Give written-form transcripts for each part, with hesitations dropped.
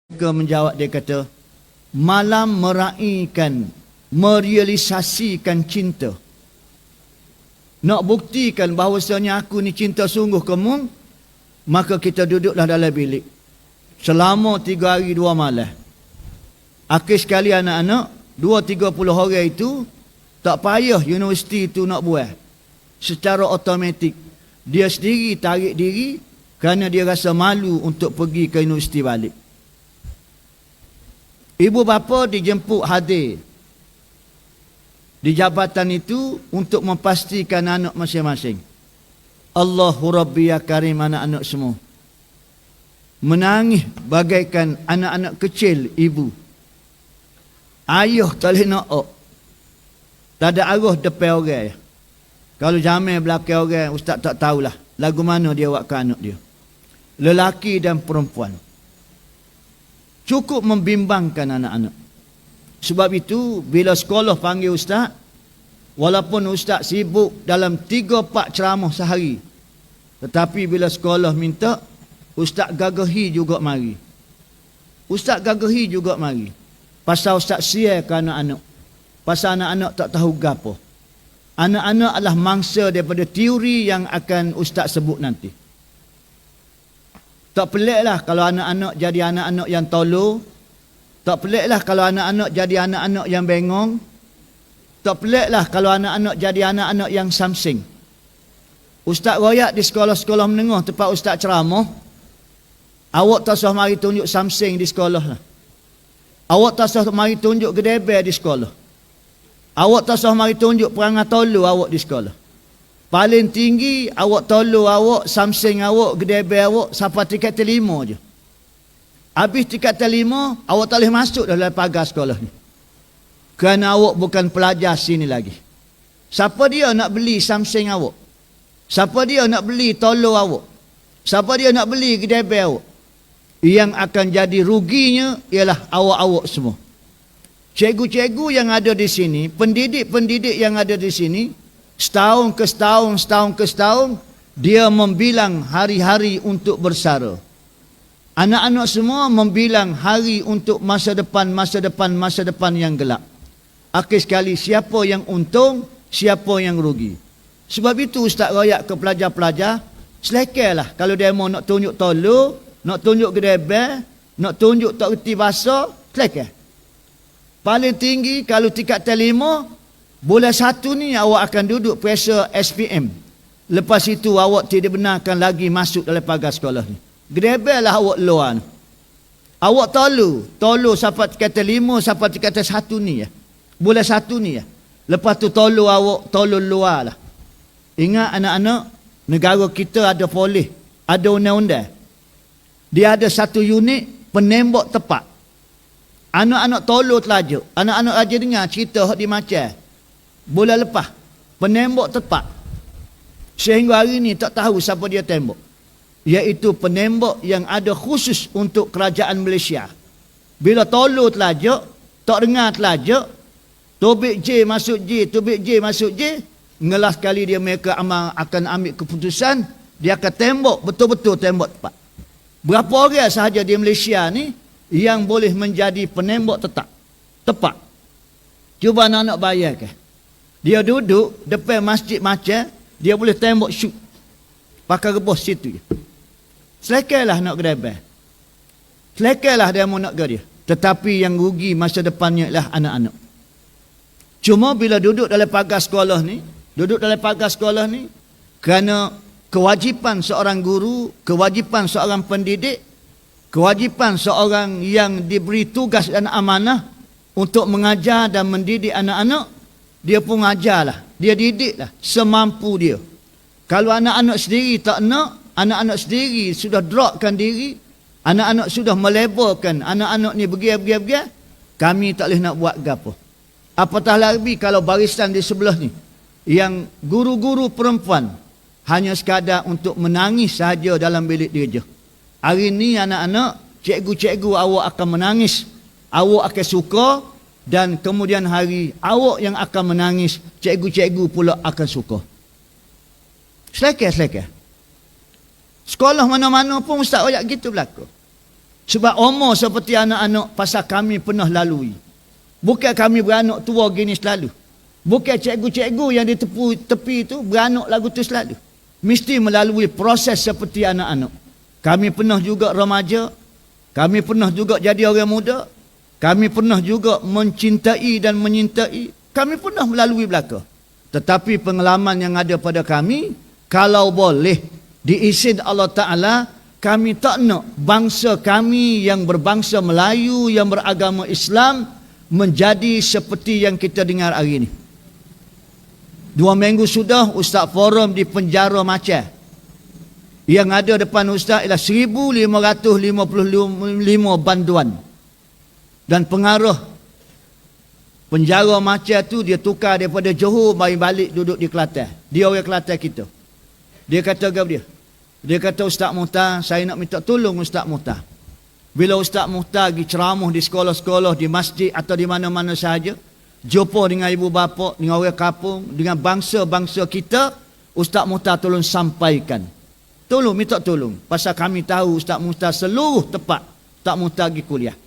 Mereka menjawab, dia kata, malam meraihkan, merealisasikan cinta. Nak buktikan bahawasanya aku ni cinta sungguh kamu, maka kita duduklah dalam bilik selama 3 hari 2 malam. Akhir sekali anak-anak 20-30 orang itu tak payah universiti itu nak buat. Secara automatik dia sendiri tarik diri kerana dia rasa malu untuk pergi ke universiti balik. Ibu bapa dijemput hadir di jabatan itu untuk memastikan anak masing-masing. Allahu Rabbi ya Karim, anak-anak semua menangis bagaikan anak-anak kecil ibu. Ayah tak boleh nak tak ada arah depan orang. Kalau jamai belakang orang, ustaz tak tahulah lagu mana dia buat ke anak dia. Lelaki dan perempuan. Cukup membimbangkan anak-anak. Sebab itu bila sekolah panggil ustaz, walaupun ustaz sibuk dalam 3-4 ceramah sehari, tetapi bila sekolah minta, ustaz gagahi juga mari. Ustaz gagahi juga mari. Pasal ustaz share ke anak-anak. Pasal anak-anak tak tahu gapo. Anak-anak adalah mangsa daripada teori yang akan ustaz sebut nanti. Tak peliklah kalau anak-anak jadi anak-anak yang tolol. Tak peliklah kalau anak-anak jadi anak-anak yang bengong. Tak peliklah kalau anak-anak jadi anak-anak yang samsing. Ustaz royak di sekolah-sekolah menengah tempat ustaz ceramah, awak tak usah mari tunjuk samsing di sekolah lah. Awak tak usah mari tunjuk gedebel di sekolah. Awak tak usah mari tunjuk perangai tolol awak di sekolah. Paling tinggi awak tolol awak, samsing awak, gedebel awak sampai tingkat terlima je. Habis tingkat terlima, awak tak boleh masuk dalam pagar sekolah ni. Kerana awak bukan pelajar sini lagi. Siapa dia nak beli samsing awak? Siapa dia nak beli tolol awak? Siapa dia nak beli gedebel awak? Yang akan jadi ruginya ialah awak-awak semua. Cikgu-cikgu yang ada di sini, pendidik-pendidik yang ada di sini, setahun ke setahun, dia membilang hari-hari untuk bersara. Anak-anak semua membilang hari untuk masa depan yang gelap. Akhir sekali siapa yang untung, siapa yang rugi. Sebab itu ustaz royak ke pelajar-pelajar, selekailah kalau dia mau nak tunjuk tolol, nak tunjuk gedebel, nak tunjuk tak reti bahasa, selekai. Paling tinggi kalau tingkat terlima, bulan 1 ni awak akan duduk periksa SPM. Lepas itu awak tidak benarkan lagi masuk dalam pagar sekolah ni. Gedebel lah awak luar. Awak tolol sampai tingkat terlima, sampai tingkat 1 ni ya. Bulan 1 ni ya. Lepas tu tolol awak, tolol luar lah. Ingat anak-anak, negara kita ada polis, ada undang-undang. Dia ada 1 unit penembak tepat. Anak-anak tolol telajuk. Anak-anak aja dengar cerita hak di macam bulan lepas. Penembak tepat. Sehingga hari ni tak tahu siapa dia tembak. Iaitu penembak yang ada khusus untuk kerajaan Malaysia. Bila tolol telajuk, tak dengar telajuk, tubik J masuk J, tubik J masuk J, ngelas kali dia mereka akan ambil keputusan, dia akan tembak, betul-betul tembak tepat. Berapa orang sahaja di Malaysia ni yang boleh menjadi penembak tepat. Cuba anak-anak bayangkan. Dia duduk depan masjid macam, dia boleh tembak shoot. Pakai rebus situ je. Selekailah nak gedebel. Selekailah dia mau nak ke dia. Tetapi yang rugi masa depannya ialah anak-anak. Cuma bila duduk dalam pagar sekolah ni, kerana kewajipan seorang guru, kewajipan seorang pendidik, kewajipan seorang yang diberi tugas dan amanah untuk mengajar dan mendidik anak-anak, dia pun ajarlah, dia didiklah semampu dia. Kalau anak-anak sendiri tak nak, anak-anak sendiri sudah dropkan diri, anak-anak sudah melebarkan, anak-anak ni pergi, kami tak boleh nak buat gapo. Apatah lagi kalau barisan di sebelah ni, yang guru-guru perempuan hanya sekadar untuk menangis sahaja dalam bilik dia je. Hari ni anak-anak, cikgu-cikgu awak akan menangis, awak akan suka, dan kemudian hari awak yang akan menangis, cikgu-cikgu pula akan suka. Selekeh. Sekolah mana-mana pun ustaz royak gitu berlaku. Sebab umur seperti anak-anak pasal kami pernah lalui. Bukan kami beranak tua gini selalu. Bukan cikgu-cikgu yang di tepi itu beranak lagu tu selalu. Mesti melalui proses seperti anak-anak. Kami pernah juga remaja. Kami pernah juga jadi orang muda. Kami pernah juga mencintai dan menyintai. Kami pernah melalui belaka. Tetapi pengalaman yang ada pada kami, kalau boleh diizin Allah Ta'ala, kami tak nak bangsa kami yang berbangsa Melayu, yang beragama Islam, menjadi seperti yang kita dengar hari ini. 2 minggu sudah Ustaz forum di penjara Macah. Yang ada depan Ustaz ialah 1,555 banduan. Dan pengarah penjara Macah tu dia tukar daripada Johor mari balik duduk di Kelantan. Dia orang Kelantan kita. Dia kata ke dia? Dia kata, Ustaz Muhtar, saya nak minta tolong Ustaz Muhtar. Bila Ustaz Muhtar pergi ceramah di sekolah-sekolah, di masjid atau di mana-mana sahaja, jumpa dengan ibu bapa, dengan orang kampung, dengan bangsa-bangsa kita, Ustaz Muhtar tolong sampaikan. Tolong, minta tolong. Pasal kami tahu Ustaz Muhtar seluruh tempat Ustaz Muhtar pergi kuliah.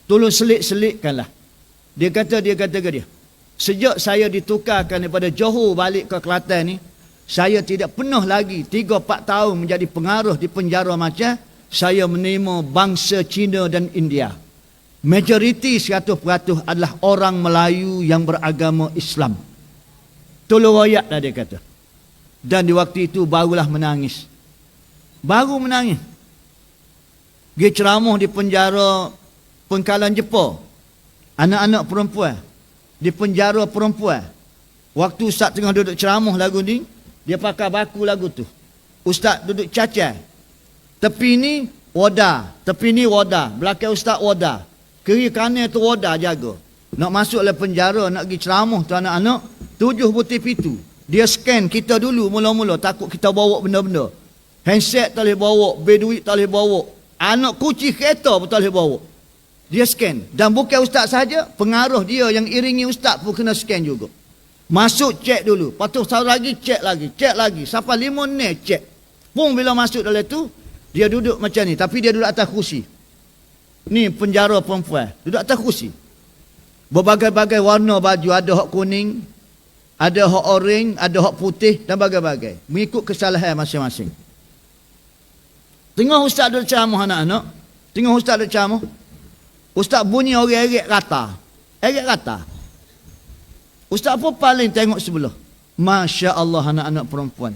Tolong selit-selitkanlah. Dia kata ke dia, sejak saya ditukarkan daripada Johor balik ke Kelantan ni, saya tidak pernah lagi 3-4 tahun menjadi pengaruh di penjara Macah. Saya menerima bangsa Cina dan India. Majoriti 100% adalah orang Melayu yang beragama Islam. Tolong royaklah dia kata. Dan di waktu itu barulah menangis. Baru menangis. Dia ceramah di penjara Pengkalan Jepun. Anak-anak perempuan. Di penjara perempuan. Waktu Ustaz tengah duduk ceramah lagu ni, dia pakai baku lagu tu. Ustaz duduk cacat. Tepi ni wadah. Tepi ni wadah. Belakang Ustaz wadah. Kiri kanan tu wadah jaga. Nak masuk dalam penjara, nak pergi ceramah tu anak-anak, 7 butir pintu. Dia scan kita dulu mula-mula. Takut kita bawa benda-benda. Handset tak boleh bawa. Duit tak boleh bawa. Anak kunci kereta pun tak boleh bawa. Dia scan. Dan bukan Ustaz saja, pengaruh dia yang iringi Ustaz pun kena scan juga. Masuk cek dulu. Lepas tu satu lagi cek lagi. Sampai 5 ni cek. Pun bila masuk dalam tu, dia duduk macam ni. Tapi dia duduk atas kursi. Ni penjara perempuan. Duduk atas kursi. Berbagai-bagai warna baju. Ada hak kuning, ada hak orange, ada hak putih dan bagai-bagai. Mengikut kesalahan masing-masing. Tengah Ustaz duduk ceramah anak-anak. Tengah Ustaz duduk ceramah. Ustaz bunyi orang erik kata. Erik kata. Ustaz pun paling tengok sebelah. Masya Allah anak-anak perempuan.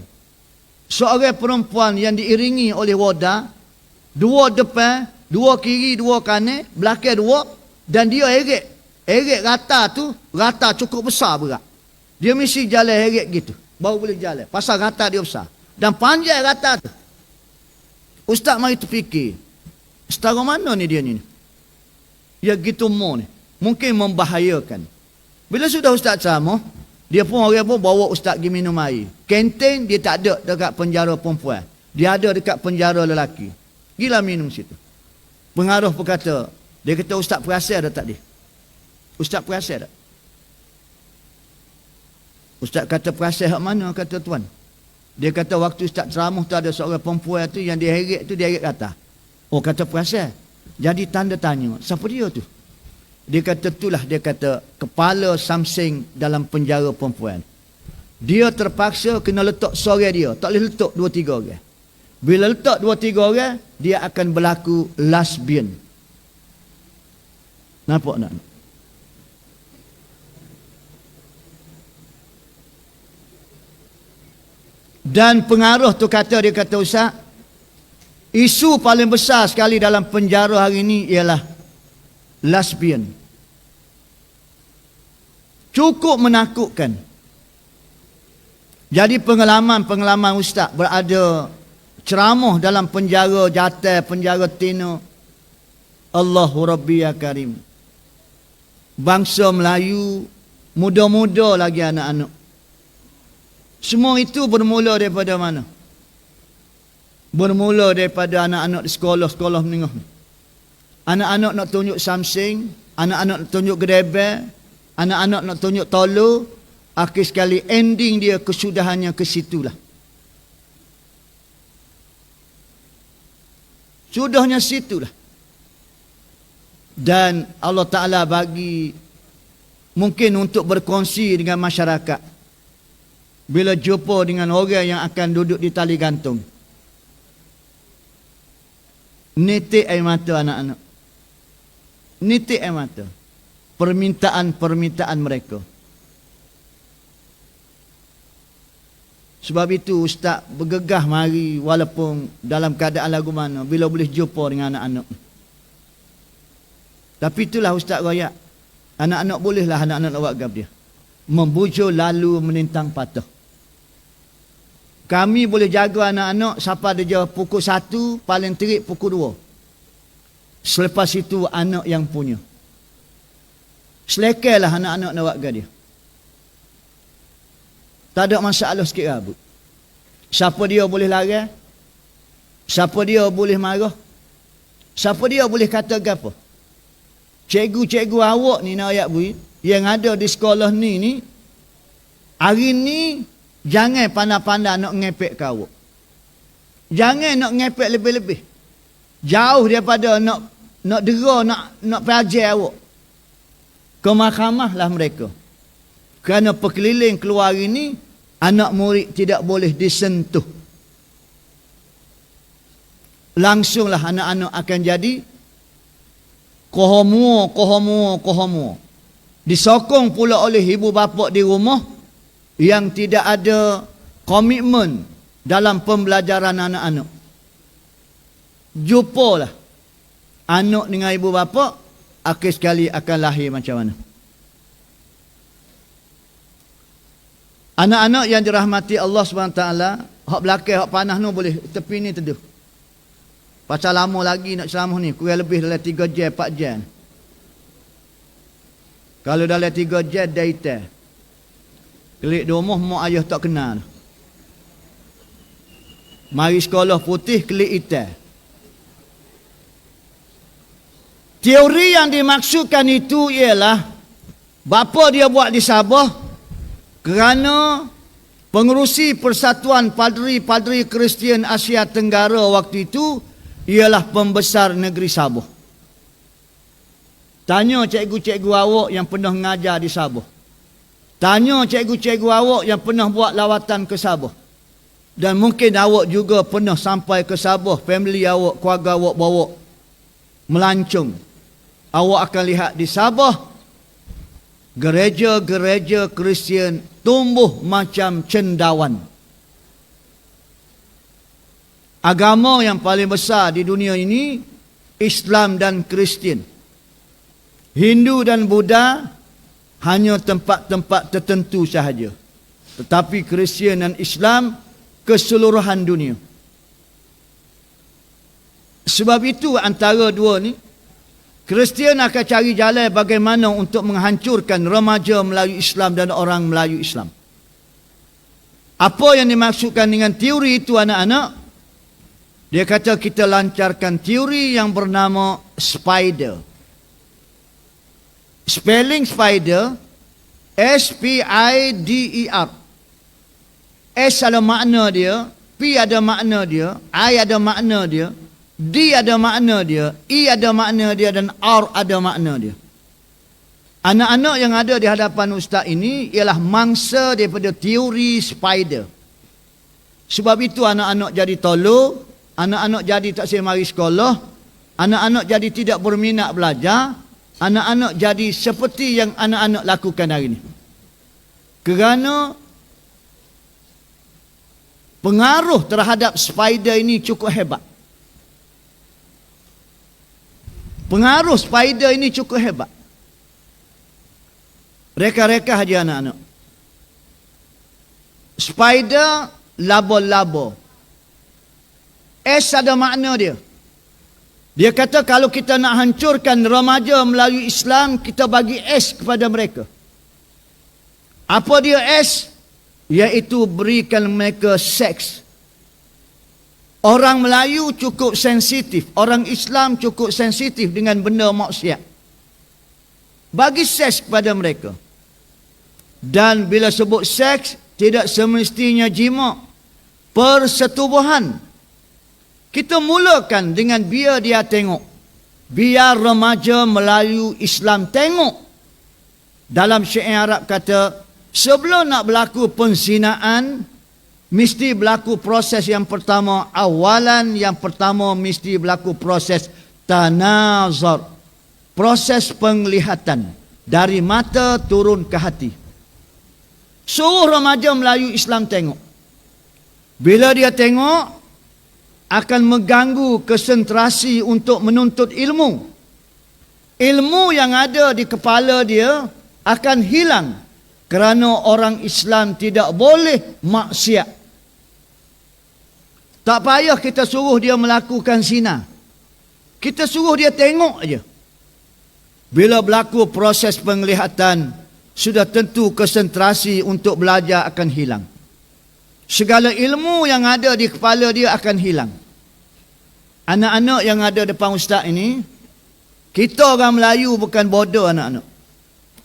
Seorang perempuan yang diiringi oleh wadah. 2 depan, 2 kiri, 2 kanan, belakang 2. Dan dia erik. Erik rata tu, rata cukup besar berat. Dia mesti jalan erik gitu. Baru boleh jalan. Pasal rata dia besar. Dan panjang rata tu. Ustaz mari terfikir. Setara mana ni dia ni? Ya gitu mau ni. Mungkin membahayakan. Bila sudah Ustaz ceramah, dia pun orang pun bawa Ustaz pergi minum air. Kantin dia tak ada dekat penjara perempuan. Dia ada dekat penjara lelaki. Gila minum situ. Pengaruh pun kata, dia kata Ustaz perasan dah tak dia? Ustaz perasan tak? Ustaz kata perasan hak mana kata tuan? Dia kata waktu Ustaz ceramah tu ada seorang perempuan tu yang dia heret tu, dia heret kata. Oh kata perasan. Jadi tanda tanya, siapa dia tu? Dia kata itulah, dia kata kepala samsing dalam penjara perempuan. Dia terpaksa kena letak seorang dia. Tak boleh letak 2-3 orang. Bila letak 2-3 orang, dia akan berlaku lesbian. Nampak tak? Dan pengaruh tu kata, dia kata Ustaz, isu paling besar sekali dalam penjara hari ini ialah lesbian. Cukup menakutkan. Jadi pengalaman Ustaz berada ceramah dalam penjara Jatah, penjara Tino. Allahu Rabbi ya Karim. Bangsa Melayu, muda-muda lagi anak-anak. Semua itu bermula daripada mana? Bermula daripada anak-anak di sekolah-sekolah menengah. Anak-anak nak tunjuk samsing, anak-anak nak tunjuk gedebel, anak-anak nak tunjuk tolo, akhir sekali ending dia kesudahannya ke situlah. Sudahnya situlah. Dan Allah Ta'ala bagi mungkin untuk berkongsi dengan masyarakat bila jumpa dengan orang yang akan duduk di tali gantung. Nitik air mata anak-anak. Nitik air mata. Permintaan-permintaan mereka. Sebab itu Ustaz bergegah mari walaupun dalam keadaan lagu mana bila boleh jumpa dengan anak-anak. Tapi itulah Ustaz royak. Anak-anak bolehlah anak-anak nak buat gap dia. Membujur lalu menentang patah. Kami boleh jaga anak-anak sampai dia pukul 1, paling terik pukul 2. Selepas itu anak yang punya. Selekailah anak-anak nak buat gap dia. Tak ada masalah sikit rabut. Siapa dia boleh larang? Siapa dia boleh marah? Siapa dia boleh kata apa? Cikgu-cikgu awak ni nak ayat bui yang ada di sekolah ni hari ni jangan pandai-pandai nak ngepek ke awak. Jangan nak ngepek lebih-lebih. Jauh daripada nak dera, nak pelajar awak. Ke mahkamah lah mereka. Kerana perkeliling keluar ini, anak murid tidak boleh disentuh. Langsunglah anak-anak akan jadi kohomua. Disokong pula oleh ibu bapa di rumah yang tidak ada komitmen dalam pembelajaran anak-anak. Jumpalah anak dengan ibu bapa, akhir sekali akan lahir macam mana. Anak-anak yang dirahmati Allah SWT, hak belakang, hak panah ni boleh tepi ni teduh. Pasal lama lagi nak ceramah ni, kurang lebih dalam 3 jam, 4 jam. Kalau dalam 3 jam, dah hitam. Kelik di rumah, mak ayah tak kenal. Mari sekolah putih, kelik hitam. Teori yang dimaksudkan itu ialah, bapa dia buat di Sabah, kerana pengerusi Persatuan Padri-Padri Kristian Asia Tenggara waktu itu ialah pembesar negeri Sabah. Tanya cikgu-cikgu awak yang pernah mengajar di Sabah. Tanya cikgu-cikgu awak yang pernah buat lawatan ke Sabah. Dan mungkin awak juga pernah sampai ke Sabah, family awak, keluarga awak bawa melancong. Awak akan lihat di Sabah, gereja-gereja Kristian tumbuh macam cendawan. Agama yang paling besar di dunia ini, Islam dan Kristian. Hindu dan Buddha hanya tempat-tempat tertentu sahaja. Tetapi Kristian dan Islam keseluruhan dunia. Sebab itu antara dua ni, Kristian akan cari jalan bagaimana untuk menghancurkan remaja Melayu Islam dan orang Melayu Islam. Apa yang dimaksudkan dengan teori itu anak-anak? Dia kata kita lancarkan teori yang bernama spider. Spelling spider, S-P-I-D-E-R. S ada makna dia, P ada makna dia, I ada makna dia, D ada makna dia, E ada makna dia, dan R ada makna dia. Anak-anak yang ada di hadapan ustaz ini ialah mangsa daripada teori spider. Sebab itu anak-anak jadi tolol, anak-anak jadi tak sempat mari sekolah, anak-anak jadi tidak berminat belajar, anak-anak jadi seperti yang anak-anak lakukan hari ini. Kerana pengaruh terhadap spider ini cukup hebat. Pengaruh spider ini cukup hebat. Reka-reka saja anak-anak. Spider, laba-laba. S ada makna dia. Dia kata kalau kita nak hancurkan remaja Melayu Islam, kita bagi S kepada mereka. Apa dia S? Iaitu berikan mereka seks. Orang Melayu cukup sensitif, orang Islam cukup sensitif dengan benda maksiat. Bagi seks kepada mereka. Dan bila sebut seks, tidak semestinya jima. Persetubuhan. Kita mulakan dengan biar dia tengok. biar remaja Melayu Islam tengok. Dalam syair Arab kata, sebelum nak berlaku penzinaan, mesti berlaku proses yang pertama. Awalan yang pertama mesti berlaku proses tanazar. Proses penglihatan. Dari mata turun ke hati. Suruh remaja Melayu Islam tengok. Bila dia tengok, akan mengganggu konsentrasi untuk menuntut ilmu. Ilmu yang ada di kepala dia akan hilang kerana orang Islam tidak boleh maksiat. Tak payah kita suruh dia melakukan zina. Kita suruh dia tengok aja. Bila berlaku proses penglihatan, sudah tentu konsentrasi untuk belajar akan hilang. Segala ilmu yang ada di kepala dia akan hilang. Anak-anak yang ada depan ustaz ini, kita orang Melayu bukan bodoh anak-anak.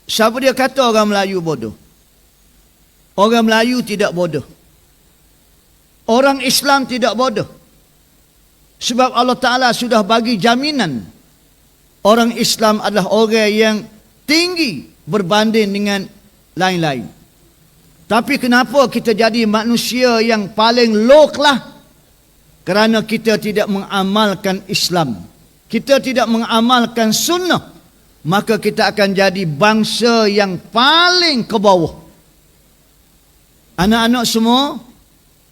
Siapa dia kata orang Melayu bodoh? Orang Melayu tidak bodoh. Orang Islam tidak bodoh. Sebab Allah Ta'ala sudah bagi jaminan. Orang Islam adalah orang yang tinggi berbanding dengan lain-lain. Tapi kenapa kita jadi manusia yang paling low class? Kerana kita tidak mengamalkan Islam. Kita tidak mengamalkan sunnah. Maka kita akan jadi bangsa yang paling ke bawah. Anak-anak semua,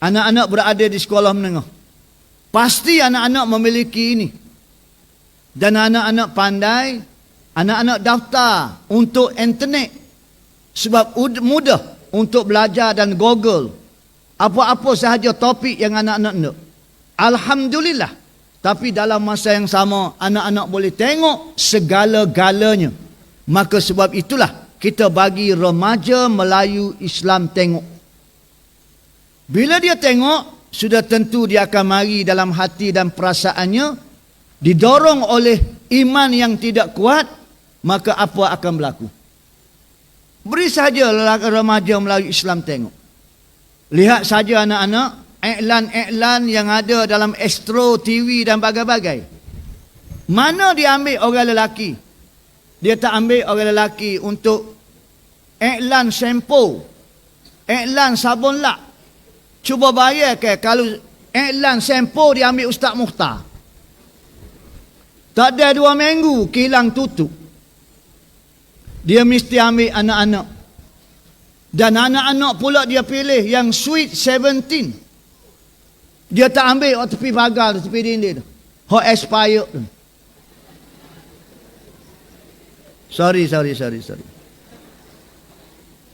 anak-anak berada di sekolah menengah. Pasti anak-anak memiliki ini. Dan anak-anak pandai, anak-anak daftar untuk internet. Sebab mudah untuk belajar dan Google apa-apa sahaja topik yang anak-anak nak. Alhamdulillah. Tapi dalam masa yang sama, anak-anak boleh tengok segala-galanya. Maka sebab itulah kita bagi remaja Melayu Islam tengok. Bila dia tengok, sudah tentu dia akan mari dalam hati dan perasaannya, didorong oleh iman yang tidak kuat, maka apa akan berlaku? Beri saja remaja Melayu Islam tengok. Lihat saja anak-anak, iklan-iklan yang ada dalam Astro TV dan bagai-bagai. Mana dia ambil orang lelaki? Dia tak ambil orang lelaki untuk iklan shampoo, iklan sabun lak. Cuba bayar ke kalau iklan shampoo dia ambil Ustaz Mukhtar. Tak ada 2 minggu kilang tutup. Dia mesti ambil anak-anak. Dan anak-anak pula dia pilih yang Sweet 17. Dia tak ambil tepi pagar, tepi dinding tu. Hot expired tu. Sorry.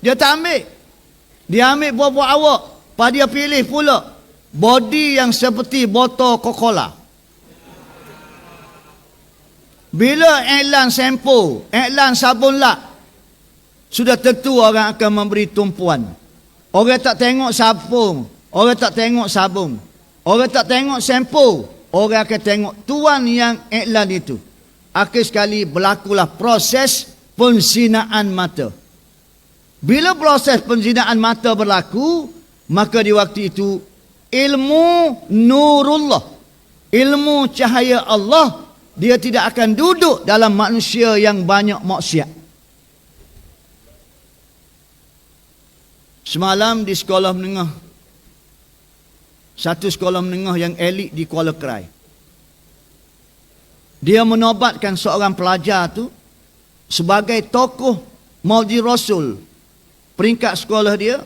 Dia tak ambil. Dia ambil buah-buah awak. Lepas dia pilih pula body yang seperti botol Coca-Cola. Bila iklan shampoo, iklan sabun lak, sudah tentu orang akan memberi tumpuan. Orang tak tengok sabun, orang tak tengok sabun, orang tak tengok shampoo, orang akan tengok tuan yang iklan itu. Akhir sekali berlakulah proses penzinaan mata. Bila proses penzinaan mata berlaku, maka di waktu itu ilmu nurullah, ilmu cahaya Allah, dia tidak akan duduk dalam manusia yang banyak maksiat. Semalam di sekolah menengah, satu sekolah menengah yang elit di Kuala Krai, dia menobatkan seorang pelajar tu sebagai tokoh Maulid Rasul. Peringkat sekolah dia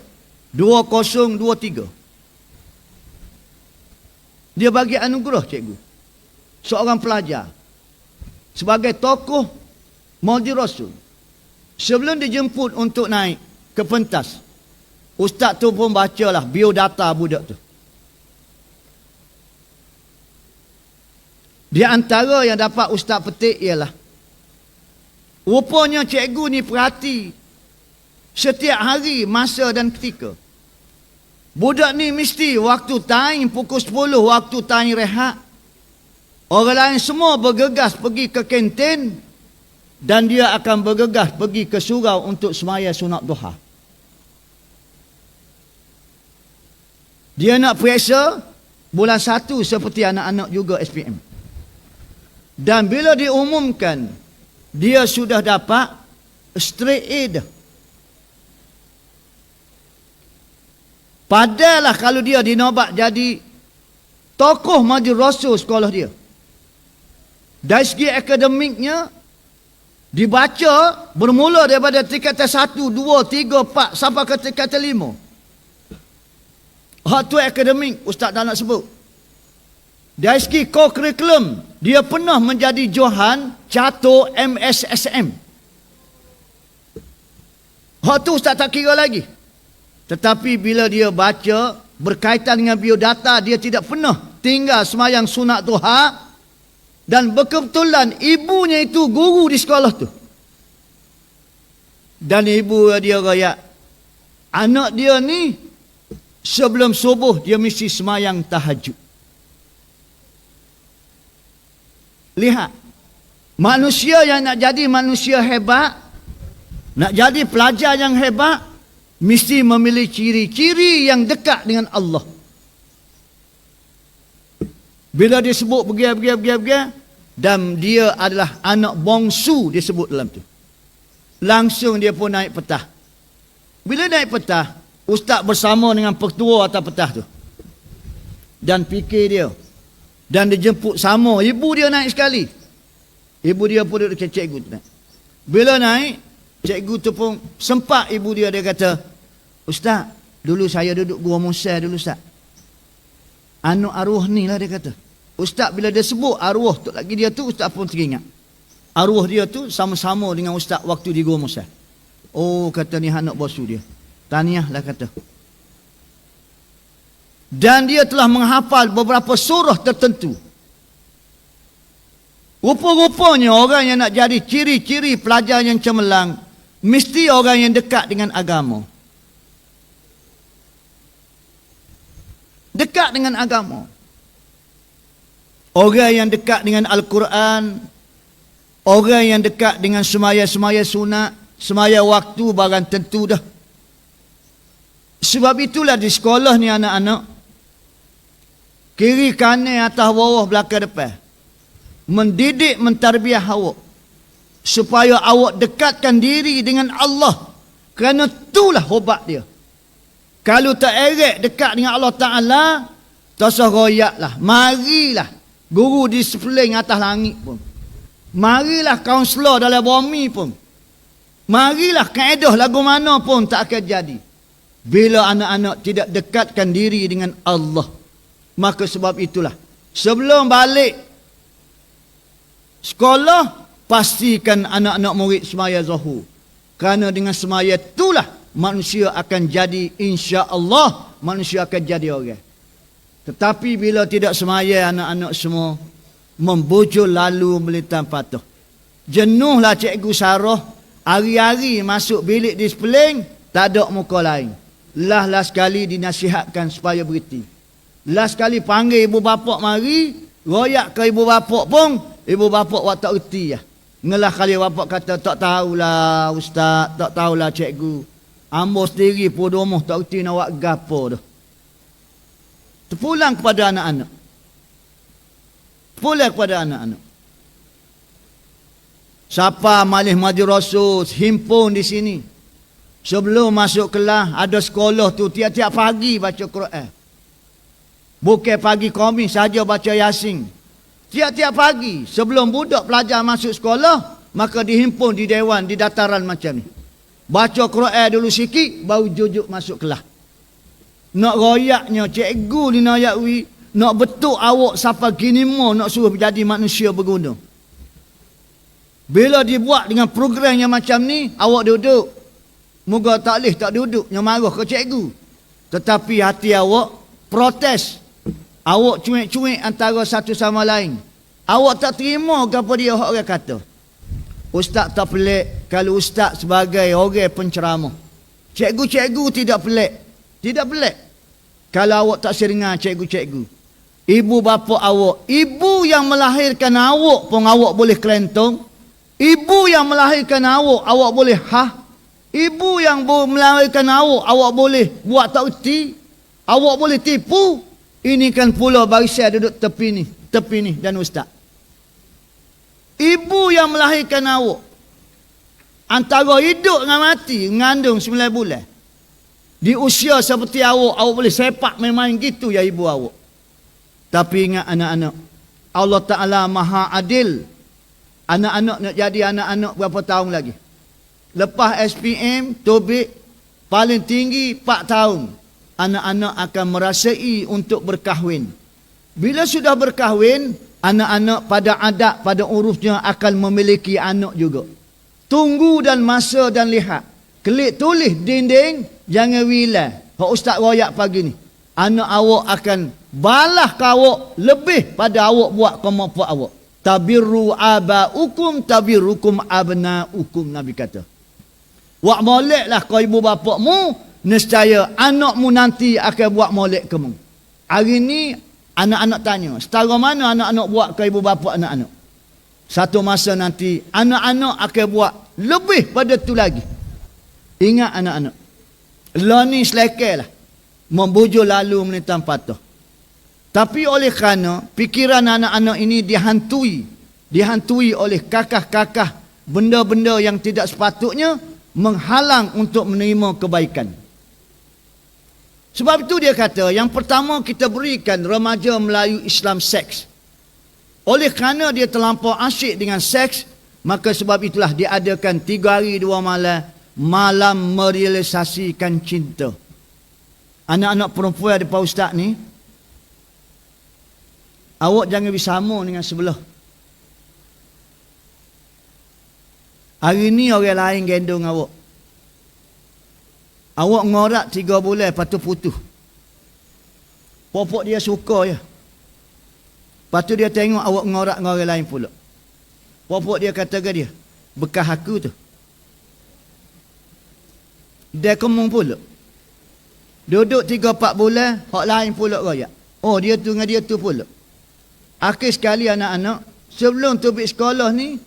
2023. Dia bagi anugerah cikgu, seorang pelajar sebagai tokoh Maulid Rasul. Sebelum dijemput untuk naik ke pentas, ustaz tu pun bacalah biodata budak tu. Di antara yang dapat ustaz petik ialah, rupanya cikgu ni perhati setiap hari, masa dan ketika. Budak ni mesti waktu time pukul 10, waktu time rehat, orang lain semua bergegas pergi ke kantin dan dia akan bergegas pergi ke surau untuk semaya sunat duha. Dia nak periksa bulan 1 seperti anak-anak juga SPM. Dan bila diumumkan dia sudah dapat straight A dah. Padalah kalau dia dinobat jadi tokoh Majlis Rasul sekolah dia. Dari segi akademiknya, dibaca bermula daripada tingkatan 1, 2, 3, 4 sampai ke tingkatan 5. Hak tu akademik, ustaz tak nak sebut. Dari segi kurikulum, dia pernah menjadi Johan catur MSSM. Hak tu ustaz tak kira lagi. Tetapi bila dia baca berkaitan dengan biodata, dia tidak pernah tinggal semayang sunat duha. Dan berkebetulan ibunya itu guru di sekolah tu. Dan ibu dia rayak, anak dia ni sebelum subuh dia mesti semayang tahajud. Lihat, manusia yang nak jadi manusia hebat, nak jadi pelajar yang hebat, mesti memiliki ciri-ciri yang dekat dengan Allah. Bila dia sebut begitu, dan dia adalah anak bongsu, dia sebut dalam tu. Langsung dia pun naik petah. Bila naik petah, ustaz bersama dengan petua atas petah tu. Dan fikir dia. Dan dia jemput sama. Ibu dia naik sekali. Ibu dia pun duduk dekat cikgu tu. Bila naik, cikgu tu pun sempat ibu dia kata, ustaz, dulu saya duduk Gua Musa dulu ustaz. Anak arwah ni lah dia kata. Ustaz bila dia sebut arwah tu lagi dia tu, ustaz pun teringat. Arwah dia tu sama-sama dengan ustaz waktu di Gua Musa. Oh, kata ni anak bosu dia. Tahniah lah kata. Dan dia telah menghafal beberapa surah tertentu. Rupa-rupanya orang yang nak jadi ciri-ciri pelajar yang cemerlang, mesti orang yang dekat dengan agama. Dekat dengan agama. Orang yang dekat dengan Al-Quran, orang yang dekat dengan semaya-semaya sunat, semaya waktu barang tentu dah. Sebab itulah di sekolah ni anak-anak, kiri kanan atas bawah belakang depan, mendidik mentarbiah awak supaya awak dekatkan diri dengan Allah, kerana itulah ubat dia. Kalau tak erek dekat dengan Allah Ta'ala, tak usah royaklah, marilah guru disiplin atas langit pun, marilah kaunselor dalam bumi pun, marilah kaedah lagu mana pun tak akan jadi bila anak-anak tidak dekatkan diri dengan Allah. Maka sebab itulah, sebelum balik sekolah, pastikan anak-anak murid semaya zuhur, kerana dengan semaya itulah manusia akan jadi, insya-Allah manusia akan jadi orang. Tetapi bila tidak semaya, anak-anak semua membujur lalu melintang patuh. Jenuhlah cikgu Sarah, hari-hari masuk bilik disiplin, tak ada muka lain. Lah sekali dinasihatkan supaya berhenti. Lah sekali panggil ibu bapa mari, royak ke ibu bapa pun, ibu bapa awak tak erti lah. Ngelah kali bapa kata, tak tahulah ustaz, tak tahulah cikgu. Ambo sendiri pun rumah tak erti nak buat gapo dah. Terpulang kepada anak-anak. Pulang kepada anak-anak. Siapa Majlis Rasul himpun di sini. Sebelum masuk kelas, ada sekolah tu tiap-tiap pagi baca Quran. Bukan pagi Khamis saja baca Yasin. Tiap-tiap pagi sebelum budak pelajar masuk sekolah, maka dihimpun di dewan, di dataran macam ni. Baca Quran dulu sikit, baru jujuk masuk kelas. Nak royaknya cikgu ni nak yakwi, nak betul awak sampai gini mau nak suruh jadi manusia berguna. Bila dibuat dengan program yang macam ni, awak duduk. Moga tak boleh tak duduk, yang marah ke cikgu. Tetapi hati awak protes. Awak cuik-cuik antara satu sama lain. Awak tak terima apa dia orang kata. Ustaz tak pelik kalau ustaz sebagai orang penceramah. Cikgu-cikgu tidak pelik. Tidak pelik kalau awak tak seringan cikgu-cikgu. Ibu bapa awak, ibu yang melahirkan awak pun awak boleh kelentong. Ibu yang melahirkan awak, awak boleh Ibu yang melahirkan awak, awak boleh buat tak erti. Awak boleh tipu. Ini kan pula barisan duduk tepi ni dan ustaz. Ibu yang melahirkan awak, antara hidup dengan mati, mengandung 9 bulan. Di usia seperti awak boleh sepak main-main gitu ya ibu awak. Tapi ingat anak-anak, Allah Ta'ala maha adil. Anak-anak nak jadi anak-anak berapa tahun lagi? Lepas SPM, tobik, paling tinggi 4 tahun. Anak-anak akan merasai untuk berkahwin. Bila sudah berkahwin, anak-anak pada adat, pada urufnya akan memiliki anak juga. Tunggu dan masa dan lihat. Kelik tulis dinding, jangan wilah. Hak Ustaz royak pagi ni. Anak awak akan balas ke awak lebih pada awak buat kemampuan awak. Tabirru abaukum tabirukum abnaukum, Nabi kata. Buat moleklah kau ibu bapakmu, nescaya anakmu nanti akan buat molek kamu. Hari ni anak-anak tanya, setara mana anak-anak buat ke ibu bapa anak-anak? Satu masa nanti anak-anak akan buat lebih pada tu lagi. Ingat anak-anak, lah ni selekeh lah, membujur lalu menentang patah. Tapi oleh kerana fikiran anak-anak ini dihantui oleh kakah-kakah benda-benda yang tidak sepatutnya, menghalang untuk menerima kebaikan. Sebab itu dia kata, yang pertama kita berikan remaja Melayu Islam seks. Oleh kerana dia terlampau asyik dengan seks, maka sebab itulah diadakan 3 hari 2 malam, malam merealisasikan cinta. Anak-anak perempuan ada Pak Ustaz ni, awak jangan bersama dengan sebelah. Hari ni orang lain gendong awak. Awak ngorak 3 bulan, lepas tu putus. Popok dia suka je. Lepas tu dia tengok awak ngorak dengan orang lain pula. Popok dia kata ke dia, bekas aku tu. Dia kemung pula. Duduk 3-4 bulan, hak lain pula royak. Oh, dia tu dengan dia tu pula. Akhir sekali anak-anak, sebelum tubik sekolah ni,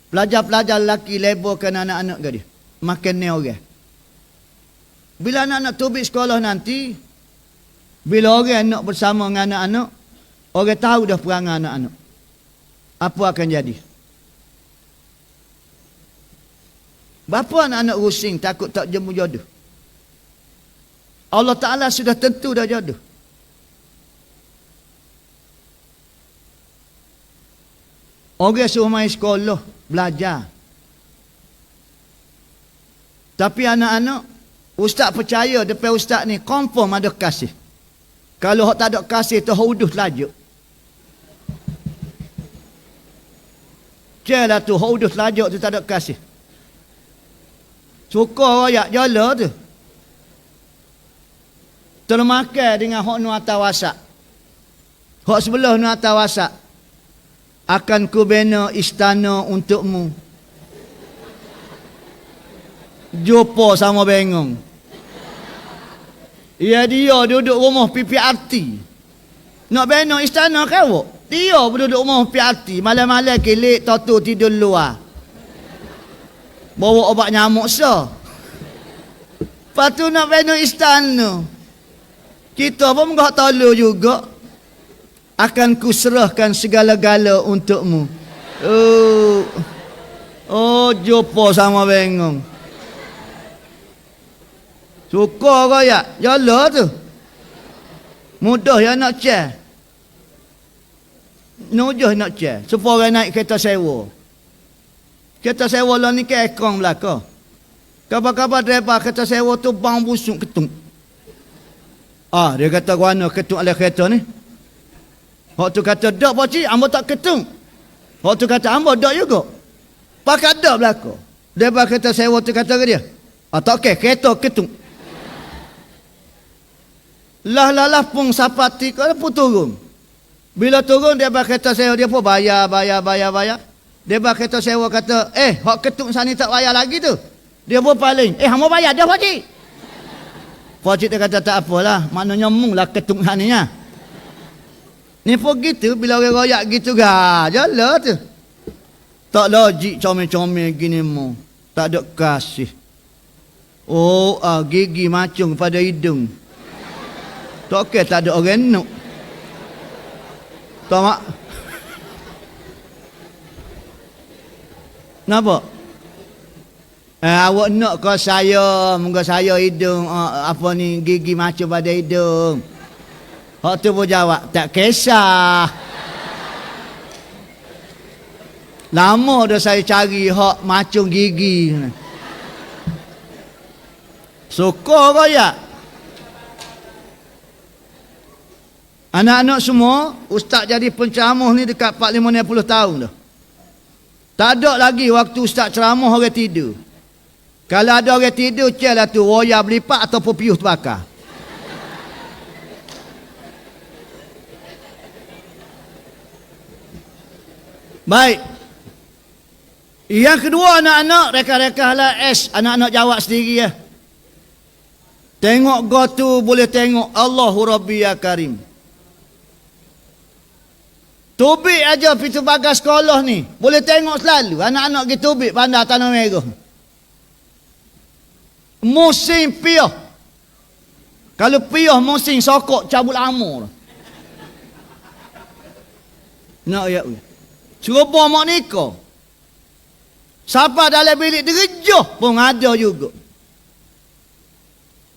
pelajar-pelajar lelaki lebarkan anak-anak ke dia. Makan ni orang. Bila anak-anak tubik sekolah nanti, bila orang nak bersama dengan anak-anak, orang tahu dah perangai anak-anak. Apa akan jadi? Bapa anak-anak rusing takut tak jemu jodoh. Allah Ta'ala sudah tentu dah jodoh. Orang suruh main sekolah, belajar. Tapi anak-anak, ustaz percaya depan ustaz ni confirm ada kasih. Kalau tak ada kasih tu hudus lajuk. Celah tu hudus lajuk tu tak ada kasih. Suka royak jala tu. Termakan dengan hak nu atas wasak. Hak sebelah nu atas wasak. Akan ku bina istana untukmu. Jumpa sama bengong. Ya, dia duduk rumah PPRT. Nak bina istana kau? Dia duduk rumah PPRT. Malam-malam kelik totu tidur luar. Bawa obat nyamuk sah. Lepas tu nak bina istana. Kita pun enggak tolong juga. Akan ku serahkan segala-gala untukmu. Jumpa sama bengong. Suka royak. Jala tu. Mudah ya nak cek. Nujah nak cek. Supaya orang naik kereta sewa. Kereta sewa lah ni ke ekong belakang. Kabar-kabar driver kereta sewa tu bang busuk ketung. Dia kata mana ketung oleh kereta ni? Hak tu kata, dak pakcik, hamba tak ketung. Hak tu kata, hamba dak juga. Pakat dak belakang. Driver kereta sewa tu kata ke dia, tak okey, kereta ketung. Lah pun sapati kau pun turun. Bila turun dia kereta sewa dia pun bayar. Dia kereta sewa kata, hak ketung sana tak bayar lagi tu. Dia pun paling, hamba bayar dah pakcik. Pakcik dia kata tak apalah, maknanya munglah ketung sana. Ni pun gitu, bila orang royak gitu jalan tu. Tak logik comel-comel gini mu. Tak ada kasih. Gigi macung pada hidung. Tak okey, tak ada orang nuk. Tak mak. Napa? Awak nak ke saya, muka saya hidung apa ni gigi macam pada hidung. Hak tu pun jawab, tak kisah. Lama dah saya cari hak macam gigi. Suka kau ya? Anak-anak semua, ustaz jadi penceramah ni dekat 45-60 tahun dah. Tak ada lagi waktu ustaz ceramah orang tidur. Kalau ada orang tidur, celah tu roya berlipat atau piuh terbakar. Baik. Yang kedua anak-anak, reka-reka lah S. Anak-anak jawab sendiri ya. Tengok go tu boleh tengok Allahu Rabbi ya Karim. Tubik aja pintu pagar sekolah ni. Boleh tengok selalu. Anak-anak pergi tubik bandar Tanah Merah. Musim piah. Kalau piah musim sokok cabut lama. Nak ya. Cuba mak nikah. Siapa dalam bilik derejah pun ada juga.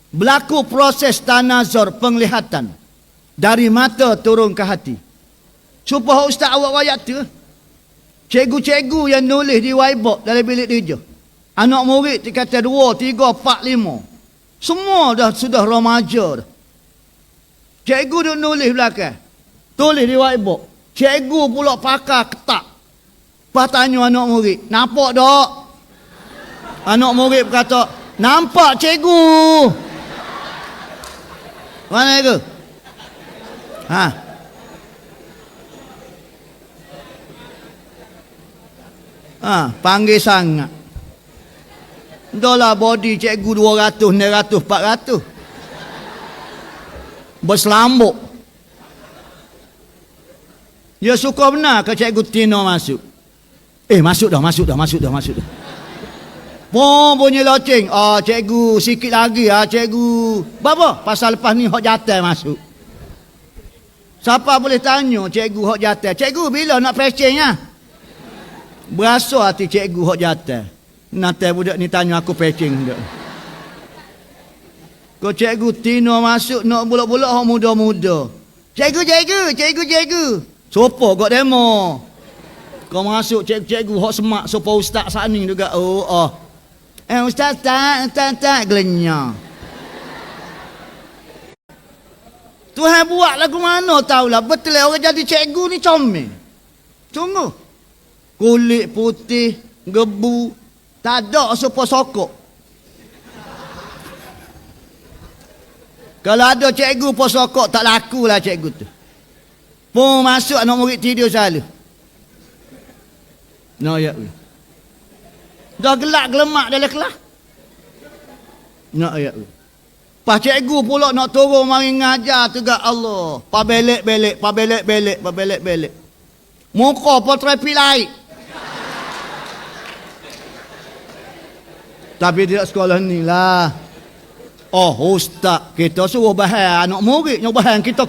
Berlaku proses tanazur penglihatan. Dari mata turun ke hati. Cuba ustaz awak wayak tu. Cikgu-cikgu yang nulis di whiteboard dalam bilik derejah. Anak murid dikata 2, 3, 4, 5. Semua dah sudah remaja dah. Cikgu duk nulis belakang. Tulis di whiteboard. Cikgu pula pakai ketak. Lepas tanya anak murid, nampak tak? Anak murid berkata, nampak cikgu. Mana ke? Panggil sangat. Dah lah body cikgu 200, 900, 400. Berselambuk. Dia suka benar ke cikgu Tino masuk? Masuk dah. Pun bunyi loceng. Cikgu sikit lagi cikgu. Bapa? Pasal lepas ni hok jatah masuk. Siapa boleh tanya cikgu hok jatah? Cikgu bila nak patching Berasa hati cikgu hok jatah. Nanti budak ni tanya aku patching budak. Kau cikgu Tino masuk nak bulak-bulak hok muda-muda. Cikgu. Sopo kau demo. Kau masuk cikgu hok semak sopo ustaz saat ni juga. Ustaz tak gelenya. Tuhan buat lagu mana tahulah. Betul orang jadi cikgu ni comel. Sungguh. Kulit putih, gebu, tak ada sopo sokok. Kalau ada cikgu pun sokok tak lakulah cikgu tu. Pun masuk anak murid tidur selalu. Ya. Dah gelak gelemak dalam kelas. Ya. Pas cikgu pula nak turun mari ngajar tegak Allah. Pa belek-belek. Muka potret pilai. Tapi tidak sekolah ni lah. Ustaz kita suruh bahan anak murid yang bahan kita.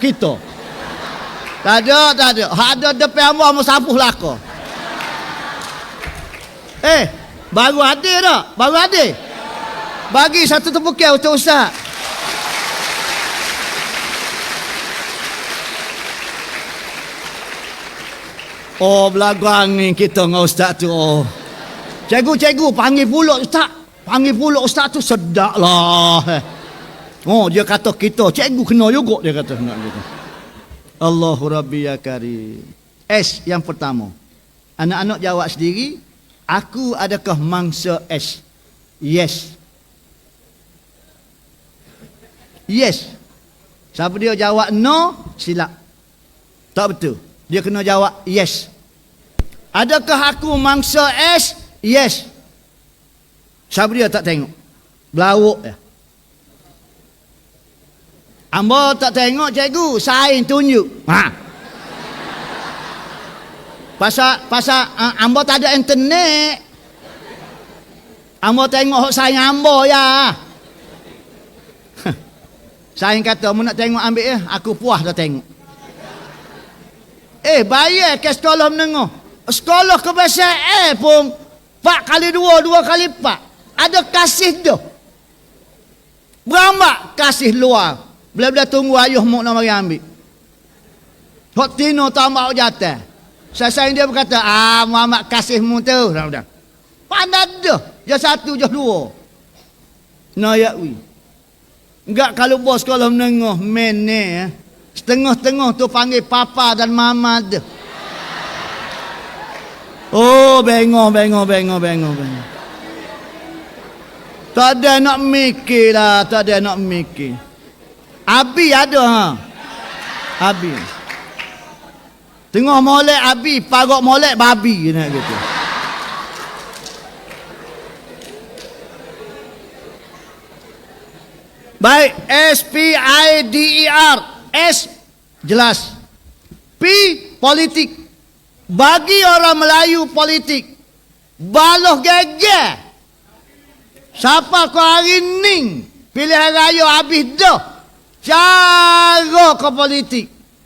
Tak ada. Ada depan Allah musafuh laka. Baru ada tak? Bagi satu tepukan untuk ustaz. Belagang ni kita dengan ustaz tu. Cikgu, panggil pula ustaz. Ustaz tu sedap lah. Dia kata kita, cikgu kena juga dia kata. Allahu Rabbi ya Karim. S yang pertama. Anak-anak jawab sendiri. Aku adakah mangsa S? Yes. Siapa dia jawab no, silap. Tak betul. Dia kena jawab yes. Adakah aku mangsa S? Yes. Siapa dia tak tengok? Belawuk ya. Amba tak tengok cikgu, sain tunjuk. Pasal amba tak ada internet. Amba tengok sain amba ya. Sain kata, mu nak tengok ambil ya. Aku puas dah tengok. Bayar ke sekolah menengah. Sekolah kebiasaan pun 4 kali 2, 2 kali 4. Ada kasih tu. Berambak kasih luar. Bila-bila tunggu ayuh muk nak mari ambil. Hok tino tambah jatah. Saya dia berkata, Muhammad kasihmu tu. Pandai dah. Jah 1, jah 2. Nayakwi. Enggak kalau bos kalau menengah main ni. Setengah-tengah tu panggil papa dan mama tu. Oh, bengong. Tak ada nak mikir lah, tak ada nak mikir. Abi ada ha. Abi. Tengah molek abi, parok molek babi nak gitu. Baik, SPIDER. S jelas. P politik. Bagi orang Melayu politik. Baloh geger. Siapa kau hari ni pilihan raya habis dah. Cara ke politik.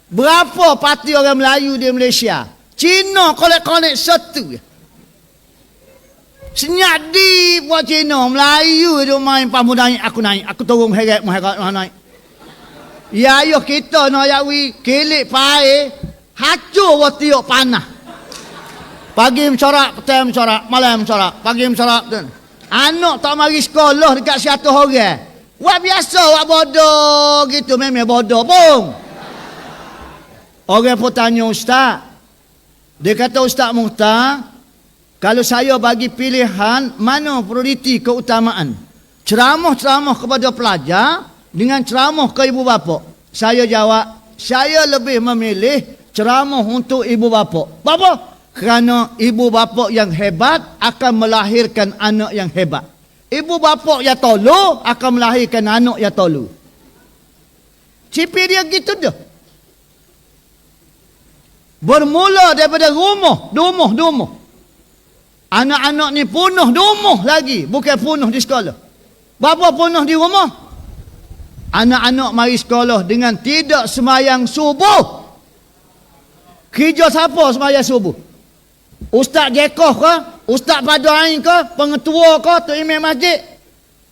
Berapa parti orang Melayu di Malaysia? Cina kolek-kolek satu. Senyap di buat Cina. Melayu dia main pamu naik. Aku turun heret naik. Ya ayuh kita nak yakwi kilik pae. Hacur buat tiuk panah. Pagi mencorak, petang mencorak, malam mencorak. Pagi mencorak. Anak tak mari sekolah dekat 100 orang. Wak biasa, wak bodoh gitu. Memang bodoh pun. Orang pun tanya ustaz. Dia kata Ustaz Muhtar, kalau saya bagi pilihan, mana prioriti keutamaan? Ceramah-ceramah kepada pelajar dengan ceramah ke ibu bapa. Saya jawab, saya lebih memilih ceramah untuk ibu bapa. Bapa? Kerana ibu bapa yang hebat akan melahirkan anak yang hebat. Ibu bapa yang tolu akan melahirkan anak yang tolu. Cipi dia gitu dah. Bermula daripada rumah. Anak-anak ni punuh di rumah lagi. Bukan punuh di sekolah. Bapa punuh di rumah. Anak-anak mari sekolah dengan tidak semayang subuh. Kerja siapa semayang subuh? Ustaz Jekoh ke? Ustaz Paduain ke? Pengetua ke? Tok Imam Masjid?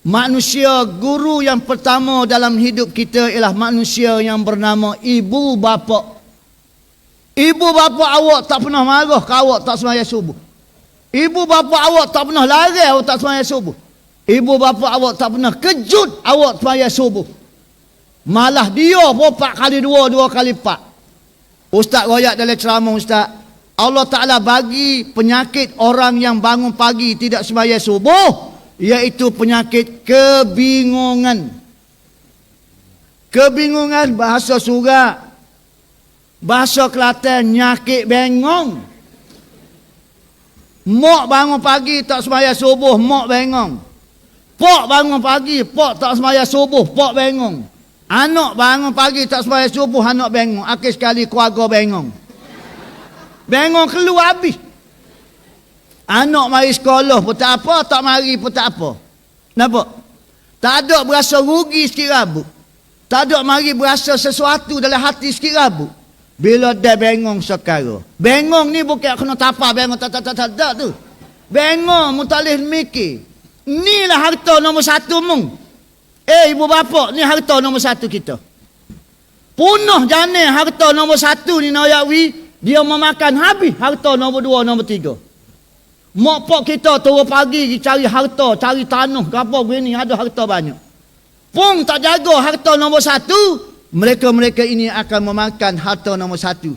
Manusia guru yang pertama dalam hidup kita ialah manusia yang bernama ibu bapa. Ibu bapa awak tak pernah marah ke awak tak semayang subuh. Ibu bapa awak tak pernah lari awak tak semayang subuh. Ibu bapa awak tak pernah kejut awak semayang subuh. Malah dia pun 4 kali 2, 2 kali 4. Ustaz royak dalam ceramah Ustaz. Allah Ta'ala bagi penyakit orang yang bangun pagi tidak sembahyang subuh, iaitu penyakit kebingungan. Kebingungan bahasa Surat. Bahasa Kelantan nyakit bengong. Mak bangun pagi tak sembahyang subuh, mak bengong. Pak bangun pagi, pak tak sembahyang subuh, pak bengong. Anak bangun pagi tak sembahyang subuh, anak bengong. Akhir sekali keluarga bengong. Bengong keluar habis. Anak mari sekolah pun tak apa, tak mari pun tak apa. Nampak? Tak ada berasa rugi sikit rabut. Tak ada mari berasa sesuatu dalam hati sikit rabut. Bila dah bengong sekarang. Bengong ni bukan kena tapa bengong tak tu. Bengong mu tak boleh mikir. Inilah harta nombor 1 mung. Ibu bapa, ni harta nombor 1 kita. Punuh jana harta nombor 1 ni Nayawi. Dia memakan habis harta nombor 2, nombor 3. Mak pak kita turun pagi cari harta, cari tanah, apa begini, ada harta banyak. Pun tak jaga harta nombor 1, mereka-mereka ini akan memakan harta nombor 1.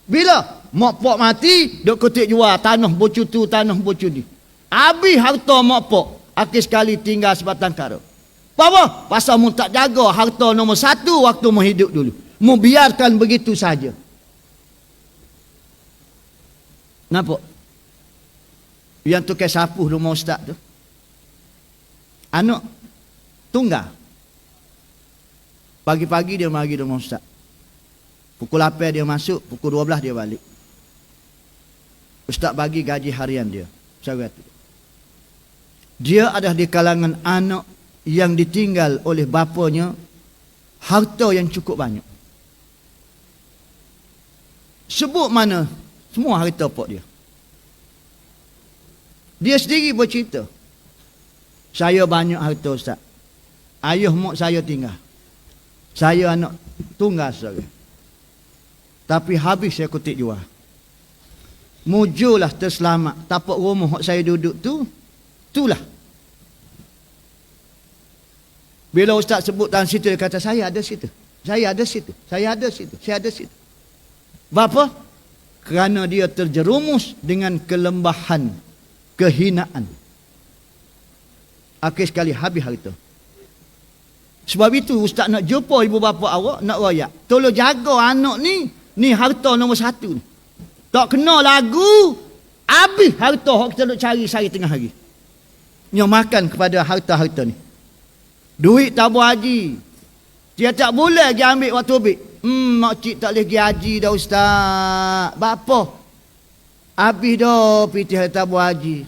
Bila mak pak mati, duk ketik jual tanah bocor tu, tanah bocor ni. Habis harta mak pak, akhir sekali tinggal sebatang kara. Apa? Pasal mu tak jaga harta nombor 1 waktu mu hidup dulu. Mu biarkan begitu saja. Nampak? Yang tukar sapuh rumah ustaz tu. Anak tunggal. Pagi-pagi dia mari rumah ustaz. Pukul 8 dia masuk, pukul 12 dia balik. Ustaz bagi gaji harian dia. Cara tu. Dia adalah di kalangan anak yang ditinggal oleh bapanya harta yang cukup banyak. Sebut mana semua harta pak dia. Dia sendiri bercerita. Saya banyak harta Ustaz. Ayah mak saya tinggal. Saya anak tunggal saudara. Tapi habis saya kutip jual. Mujulah terselamat. Tapak rumah yang saya duduk tu, itulah. Bila Ustaz sebut dalam situ, dia kata, saya ada situ. Saya ada situ. Saya ada situ. Saya ada situ. Bapa? Kerana dia terjerumus dengan kelembahan, kehinaan. Akhir sekali habis harta. Sebab itu Ustaz nak jumpa ibu bapa awak, nak royak. Tolong jaga anak ni. Ni harta nombor 1 ni. Tak kena lagu, habis harta yang kita nak cari sehari tengah hari. Yang makan kepada harta-harta ni. Duit tabung haji. Tiap-tiap bulan dia ambil waktu habis. Makcik tak boleh pergi haji dah Ustaz. Bapa? Habis dah pitih tabung haji.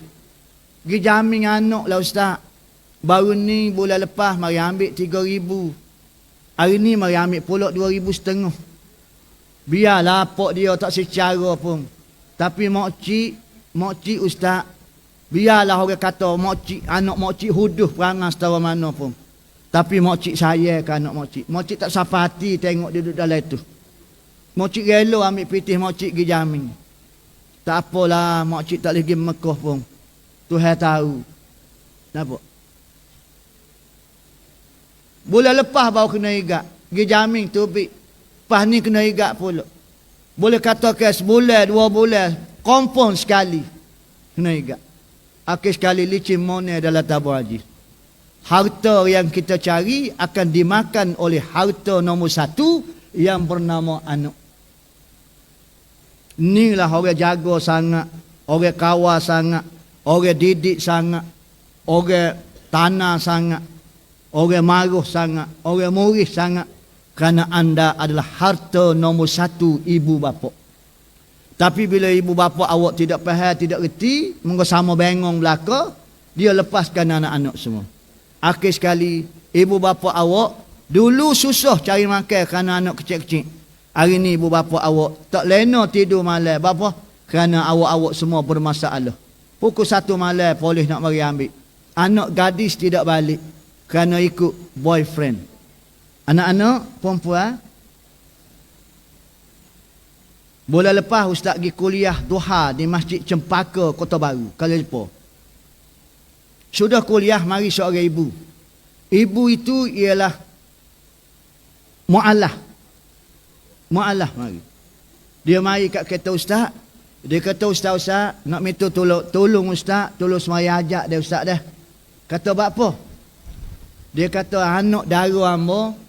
Pergi jamin anak lah Ustaz. Baru ni bulan lepas mari ambil 3,000. Hari ni mari ambil pulak 2,500. Biarlah apa dia tak secara pun. Tapi makcik Ustaz, biarlah orang kata makcik, anak makcik huduh perangai setara mana pun. Tapi makcik saya ke anak makcik. Makcik tak sampai hati tengok dia duduk dalam itu. Makcik rela ambil pitih makcik pergi jamin. Tak apalah, makcik tak boleh pergi Mekah pun. Tuhan tahu. Nampak? Bulan lepas baru kena igat. Pergi jamin tubik. Lepas ni kena igat pula. Boleh katakan sebulan, 2 bulan. Kompon sekali. Kena igat. Akhir sekali licin money dalam tabung haji. Harta yang kita cari akan dimakan oleh harta nombor 1 yang bernama anak. Inilah orang jaga sangat. Orang kawal sangat. Orang didik sangat. Orang tanah sangat. Orang maruh sangat. Orang murih sangat. Kerana anda adalah harta nombor 1 ibu bapa. Tapi bila ibu bapa awak tidak faham, tidak reti, mungkin sama bengong belaka, dia lepaskan anak-anak semua. Akhir sekali, ibu bapa awak dulu susah cari makan kerana anak kecil-kecil. Hari ni ibu bapa awak tak lena tidur malam. Bapa? Kerana awak-awak semua bermasalah. Pukul 1 malam polis nak mari ambil. Anak gadis tidak balik kerana ikut boyfriend. Anak-anak perempuan, bulan lepas Ustaz pergi kuliah duha di Masjid Cempaka, Kota Baru, Kuala Lumpur. Sudah kuliah, mari seorang ibu. Ibu itu ialah mu'allah. Mu'allah mari. Dia mari kat kata Ustaz. Dia kata Ustaz, nak minta tolong Ustaz, tolong semaya ajak dia Ustaz dah. Kata buat apa? Dia kata anak dara hamba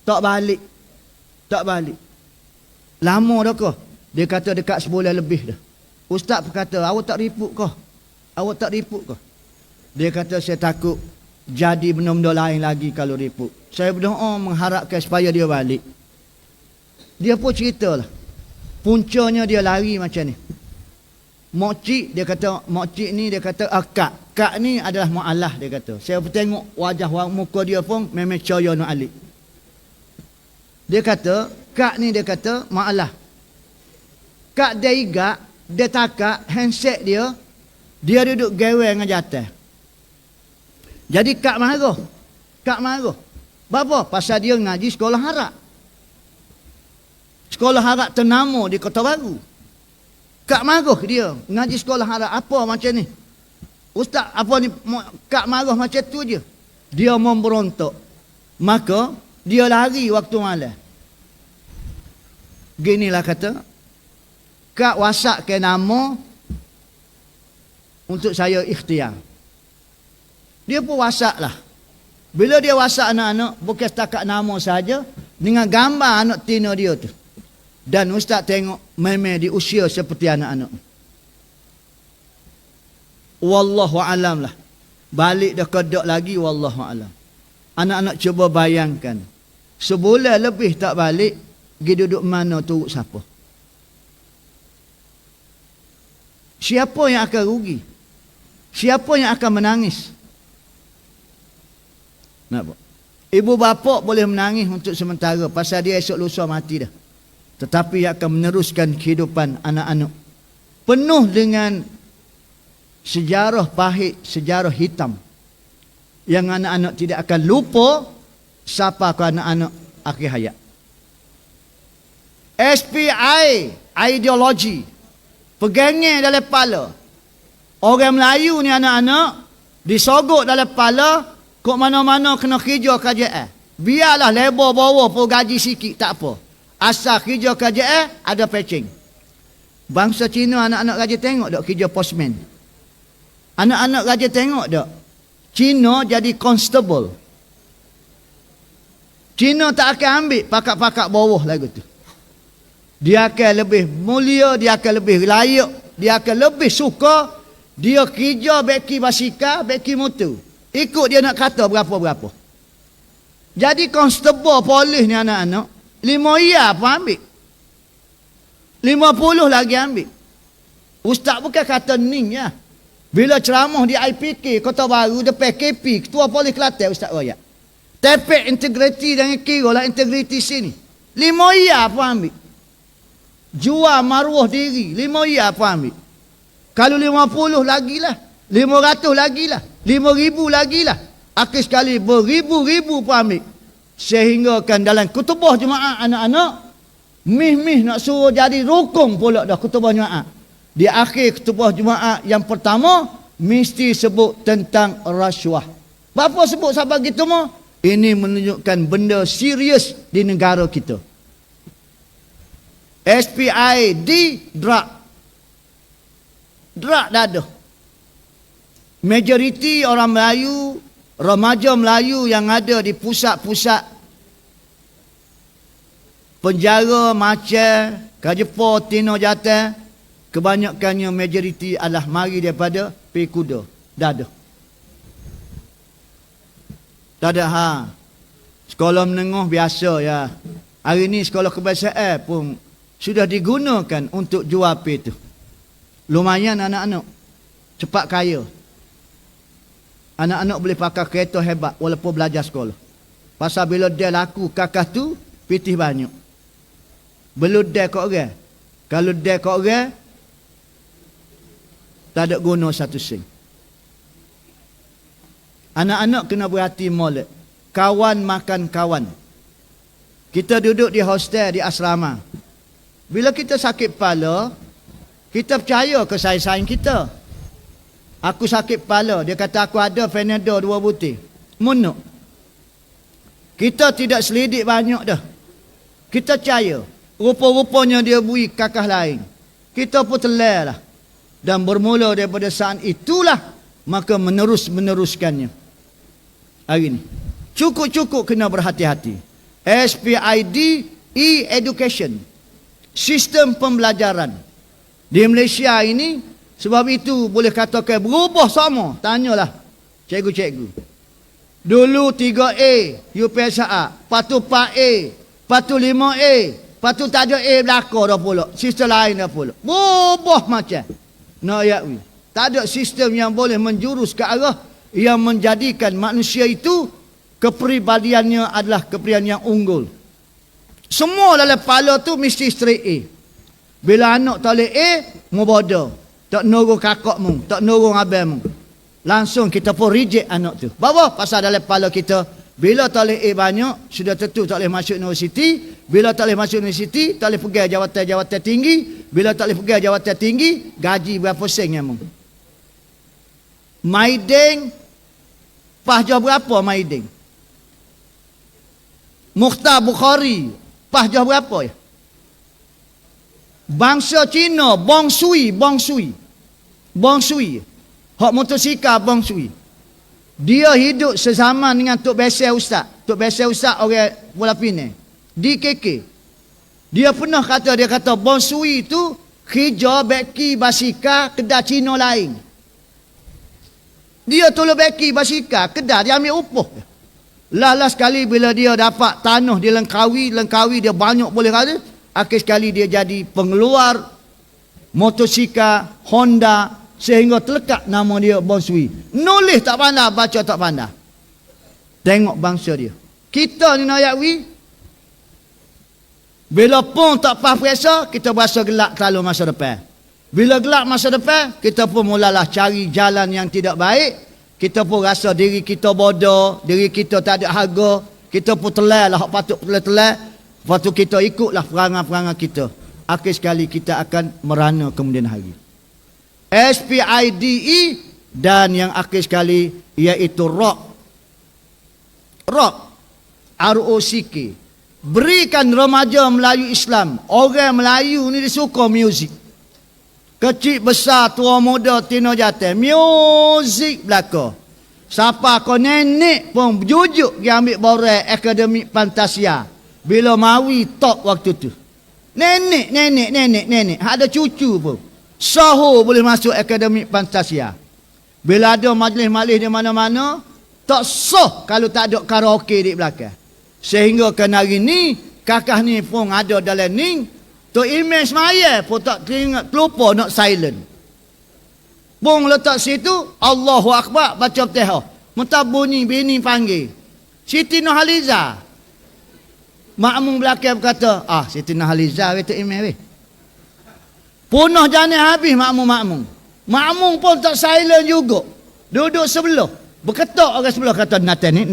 tak balik. Tak balik. Lama dah kah? Dia kata dekat sebulan lebih dah. Ustaz berkata, awak tak riput kah? Awak tak riput kah? Dia kata, saya takut jadi benda-benda lain lagi kalau riput. Saya berdoa mengharapkan supaya dia balik. Dia pun ceritalah. Puncanya dia lari macam ni. Makcik, dia kata, makcik ni dia kata, kak. Kak ni adalah mu'allah, dia kata. Saya tengok wajah muka dia pun memang cahaya nak alik. Dia kata, kak ni dia kata, mu'allah. Kak dia igat, dia takak, handset dia duduk gewel dengan jatah. Jadi kak marah. Kak marah. Bapa? Pasal dia ngaji sekolah harap. Sekolah harap ternama di Kota Baru. Kak marah dia. Ngaji sekolah harap. Apa macam ni? Ustaz, apa ni? Kak marah macam tu je. Dia memberontak. Maka, dia lari waktu malam. Ginilah kata. Kak WhatsApp ke nama untuk saya ikhtiar. Dia pun WhatsApp lah. Bila dia WhatsApp anak-anak, bukan setakat nama saja, dengan gambar anak tina dia tu. Dan Ustaz tengok memang di usia seperti anak-anak. Wallahu alam lah. Balik dah kedok lagi, wallahu alam. Anak-anak cuba bayangkan. Sebulan lebih tak balik, pergi duduk mana turut siapa? Siapa yang akan rugi? Siapa yang akan menangis? Nampak? Ibu bapa boleh menangis untuk sementara pasal dia esok lusa mati dah. Tetapi akan meneruskan kehidupan anak-anak penuh dengan sejarah pahit, sejarah hitam yang anak-anak tidak akan lupa siapa ke anak-anak akhir hayat. SPI, ideologi, pegangnya dalam kepala. Orang Melayu ni anak-anak, disogok dalam kepala, kok mana-mana kena kerja KJL. Biarlah labor bawah pun gaji sikit, tak apa. Asal kerja KJL, ada patching. Bangsa Cina anak-anak raja tengok tak kerja postman? Anak-anak raja tengok tak? Cina jadi constable. Cina tak akan ambil pakat-pakat bawah lagu tu. Dia akan lebih mulia, dia akan lebih layak, dia akan lebih suka. Dia kerja beki basikal, beki motor. Ikut dia nak kata berapa-berapa. Jadi constable polis ni anak-anak, 5 ya pun ambil. 50 lagi ambil. Ustaz bukan kata ning ya. Bila ceramah di IPK Kota Baru depan KP, Ketua Polis Kelantan Ustaz royak. Tepek integriti dan kira lah integriti sini. 5 ya pun ambil. Jual maruah diri, 5 ya pun ambil. Kalau 50 lagi lah, 500 lagi lah, 5,000 lagi lah. Akhir sekali beribu-ribu pun ambil. Sehingga kan dalam kutubah jemaah anak-anak, mih-mih nak suruh jadi rukun pula dah kutubah jemaah. Di akhir kutubah jemaah yang pertama, mesti sebut tentang rasuah. Bapa sebut sahabat gitu mah? Ini menunjukkan benda serius di negara kita. SPID, drug. Drug dah ada. Majoriti orang Melayu, remaja Melayu yang ada di pusat-pusat penjara macam Kajepo, Tino Jatan, kebanyakannya majoriti adalah mari daripada Pekuda. Dah ada. Tak ada ha. Sekolah menengah biasa ya. Hari ni sekolah kebangsaan pun sudah digunakan untuk jual pay tu. Lumayan anak-anak. Cepat kaya. Anak-anak boleh pakai kereta hebat walaupun belajar sekolah. Pasal bila dia laku kakak tu, pitih banyak. Belum dia kat orang. Kalau dia kat orang, tak ada guna satu sen. Anak-anak kena berhati molek. Kawan makan kawan. Kita duduk di hostel, di asrama. Bila kita sakit kepala, kita percaya ke saing-saing kita. Aku sakit kepala, dia kata aku ada Panadol 2 butir. Munuk. Kita tidak selidik banyak dah. Kita percaya. Rupa-rupanya dia bui kakak lain. Kita pun telah lah. Dan bermula daripada saat itulah, maka meneruskannya. Hari ni. Cukup-cukup kena berhati-hati. SPID, e-education. Sistem pembelajaran. Di Malaysia ini, sebab itu boleh katakan berubah sama. Tanyalah cikgu-cikgu. Dulu 3A, UPSA. Patu 4A. Patu 5A. Patu tak ada A belakang dah pula. Sistem lain dah pula. Berubah macam. Nayakwi. Tak ada sistem yang boleh menjurus ke arah yang menjadikan manusia itu kepribadiannya adalah kepribadian yang unggul. Semua dalam kepala tu mesti straight A. Bila anak tak boleh A, mu bodoh. Tak nurung kakakmu, tak nurung abangmu. Langsung kita pun reject anak tu. Bawa pasal dalam kepala kita, bila tak boleh A banyak, sudah tentu tak boleh masuk universiti. Bila tak boleh masuk universiti, tak boleh pegang jawatan-jawatan tinggi. Bila tak boleh pegang jawatan tinggi, gaji berapa sen yang mu. Maiding, pahjah berapa Maiding? Mukhtar Bukhari, pahjah berapa ya? Bangsa Cina, Bong Sui. Hak motosikal Bong Sui. Dia hidup sezaman dengan Tok Besar Ustaz. Tok Besar Ustaz orang Bola Pinang. DKK. Dia pernah kata, dia kata Bong Sui tu kerja beki basikal kedai Cina lain. Dia tolong beki basikal kedai, dia ambil upah. Last sekali bila dia dapat tanah di Langkawi dia banyak boleh kata. Akhir sekali dia jadi pengeluar motosikal Honda sehingga terlekat nama dia Bong Sui. Nulis tak pandai, baca tak pandai. Tengok bangsa dia. Kita ni Nayakwi, bila pun tak faham perasa, kita berasa gelak selalu masa depan. Bila gelap masa depan, kita pun mulalah cari jalan yang tidak baik. Kita pun rasa diri kita bodoh, diri kita tak ada harga. Kita pun telah lah, patut telah. Lepas tu kita ikutlah perangai-perangai kita. Akhir sekali kita akan merana kemudian hari. SPIDE dan yang akhir sekali iaitu rock. ROCK. Berikan remaja Melayu Islam. Orang Melayu ni dia suka muzik. Kecil besar tua muda tino jatuh. Muzik belaka. Siapa kau nenek pun jujuk dia ambil borang akademik Fantasia. Bila mawi top waktu tu. Nenek. Ada cucu pun. Sahur boleh masuk akademik Fantasia. Bila ada majlis-majlis di mana-mana, tak sah kalau tak ada karaoke di belakang. Sehingga kan hari ni, kakak ni pun ada dalam ni, tu imej semaya pun tak teringat, lupa nak silent. Pun letak situ, Allahu Akbar, baca Fatihah. Mentah bunyi bini panggil. Siti Nurhaliza. Makmum belakang berkata, Siti Nurhaliza kata imej. Punah jana habis makmum. Makmum pun tak silent juga. Duduk sebelah. Berketok orang sebelah kata natani.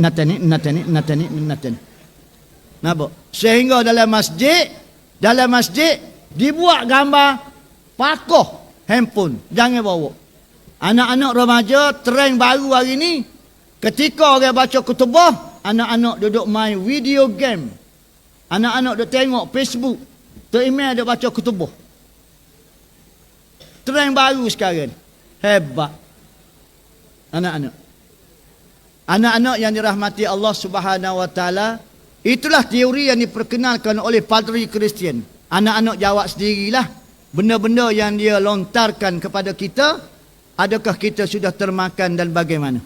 Nampak? Sehingga dalam masjid dibuat gambar pakoh handphone. Jangan bawa. Anak-anak remaja trend baru hari ni, ketika orang baca kutubah, anak-anak duduk main video game. Anak-anak duduk tengok Facebook. Tok duduk baca kutubah. Trend baru sekarang. Hebat. Anak-anak yang dirahmati Allah Subhanahu Wa Taala, itulah teori yang diperkenalkan oleh padri Kristian. Anak-anak jawab sendirilah benda-benda yang dia lontarkan kepada kita, adakah kita sudah termakan dan bagaimana.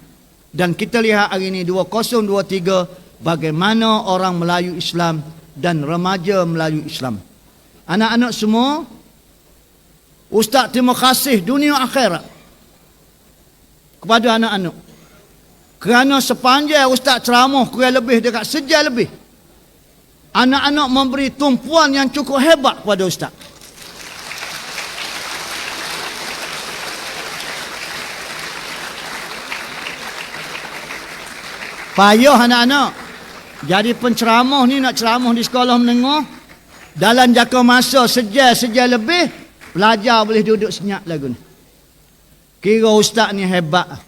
Dan kita lihat hari ini 2023 bagaimana orang Melayu Islam dan remaja Melayu Islam. Anak-anak semua, Ustaz terima kasih dunia akhirat kepada anak-anak. Kerana sepanjang Ustaz ceramah kurang lebih dekat sejam lebih, anak-anak memberi tumpuan yang cukup hebat kepada Ustaz. Payah anak-anak. Jadi penceramah ni nak ceramah di sekolah menengah, dalam jangka masa sejam lebih, pelajar boleh duduk senyap lagu ni. Kira Ustaz ni hebat.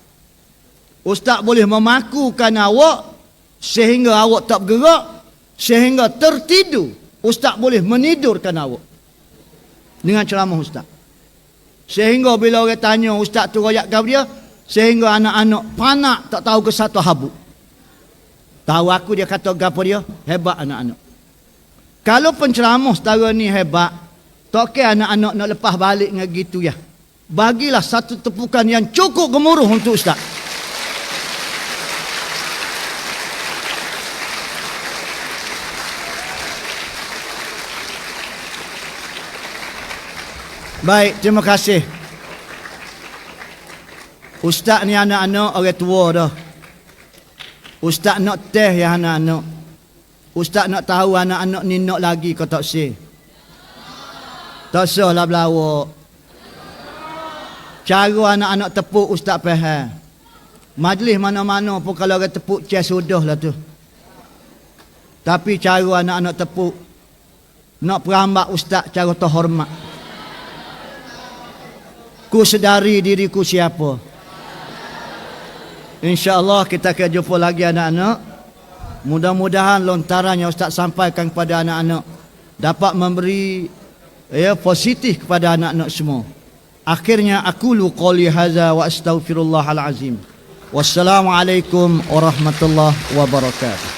Ustaz boleh memakukan awak sehingga awak tak bergerak, sehingga tertidur. Ustaz boleh menidurkan awak dengan ceramah Ustaz. Sehingga bila orang tanya Ustaz tu royak kau dia, sehingga anak-anak panak tak tahu ke satu habuk. Tahu aku dia kata gapo dia? Hebat anak-anak. Kalau penceramah setara ni hebat, tak kira anak-anak nak lepas balik dengan gitu ya. Bagilah satu tepukan yang cukup gemuruh untuk Ustaz. Baik, terima kasih. Ustaz ni anak-anak orang tua dah. Ustaz nak teh ya anak-anak. Ustaz nak tahu anak-anak ni nak lagi kau tak sih. Tak sah lah berlawak. Cara anak-anak tepuk Ustaz faham. Majlis mana-mana pun kalau orang tepuk cia sudah lah tu. Tapi cara anak-anak tepuk, nak perambak Ustaz cara terhormat. Ku sedari diriku siapa. InsyaAllah kita akan jumpa lagi anak-anak. Mudah-mudahan lontaran yang Ustaz sampaikan kepada anak-anak dapat memberi positif kepada anak-anak semua. Akhirnya aqulu qouli hadza wa astaghfirullahal azim. Wassalamualaikum warahmatullahi wabarakatuh.